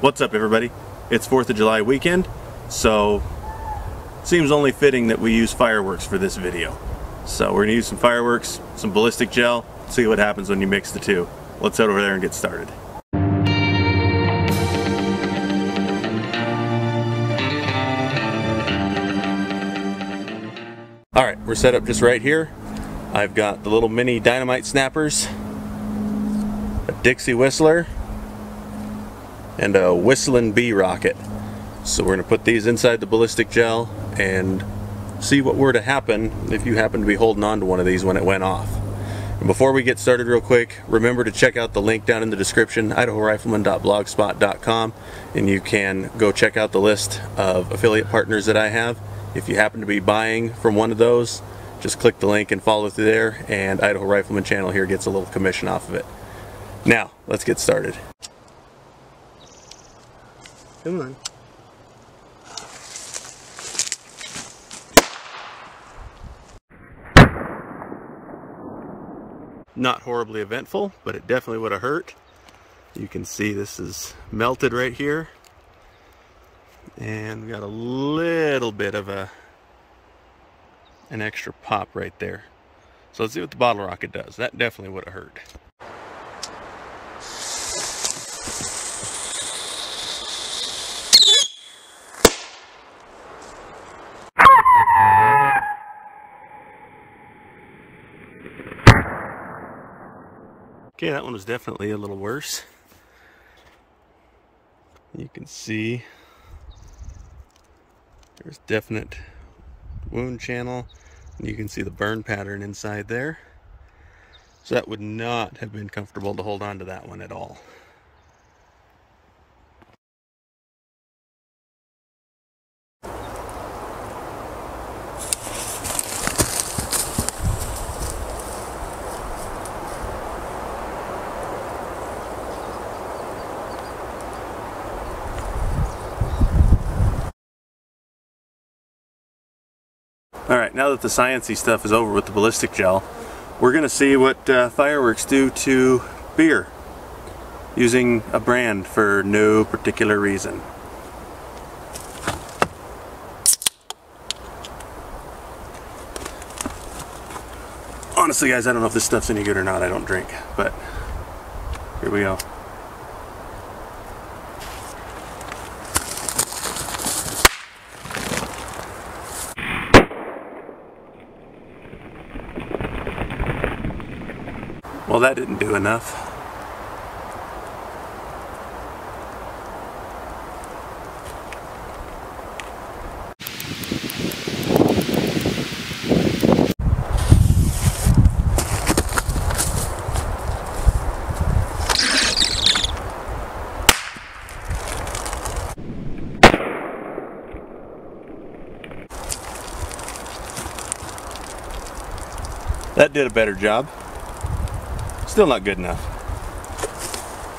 What's up, everybody? It's 4th of July weekend, so seems only fitting that we use fireworks for this video. So we're gonna use some fireworks, some ballistic gel, see what happens when you mix the two. Let's head over there and get started. Alright, we're set up just right here. I've got the little mini dynamite snappers, a Dixie whistler, and a whistling bee rocket. So we're going to put these inside the ballistic gel and see what were to happen if you happen to be holding on to one of these when it went off. And before we get started real quick, remember to check out the link down in the description, idahorifleman.blogspot.com, and you can go check out the list of affiliate partners that I have. If you happen to be buying from one of those, just click the link and follow through there, and Idaho Rifleman channel here gets a little commission off of it. Now, let's get started. Come on. Not horribly eventful, but it definitely would have hurt. You can see this is melted right here. And we got a little bit of an extra pop right there. So let's see what the bottle rocket does. That definitely would have hurt. Okay, that one was definitely a little worse. You can see there's definite wound channel, and you can see the burn pattern inside there. So that would not have been comfortable to hold on to that one at all. Alright, now that the sciencey stuff is over with the ballistic gel, we're going to see what fireworks do to beer using a brand for no particular reason. Honestly, guys, I don't know if this stuff's any good or not. I don't drink, but here we go. Well, that didn't do enough. That did a better job. Still not good enough.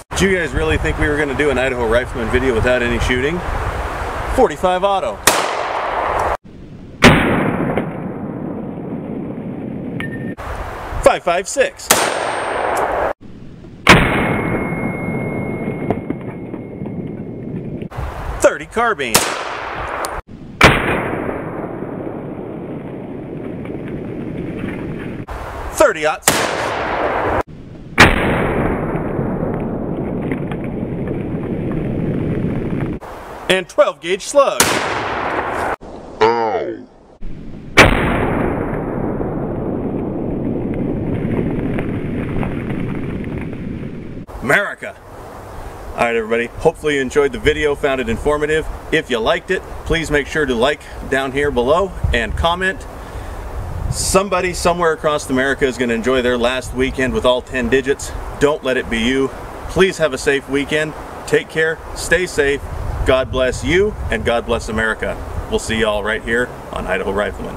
Did you guys really think we were going to do an Idaho Rifleman video without any shooting? 45 auto. .556. .30 carbine. .30-06. And 12 gauge slug. Ow. America. Alright, everybody, hopefully you enjoyed the video, found it informative. If you liked it, please make sure to like down here below and comment. Somebody somewhere across America is going to enjoy their last weekend with all 10 digits. Don't let it be you. Please have a safe weekend. Take care, stay safe. God bless you, and God bless America. We'll see y'all right here on Idaho Rifleman.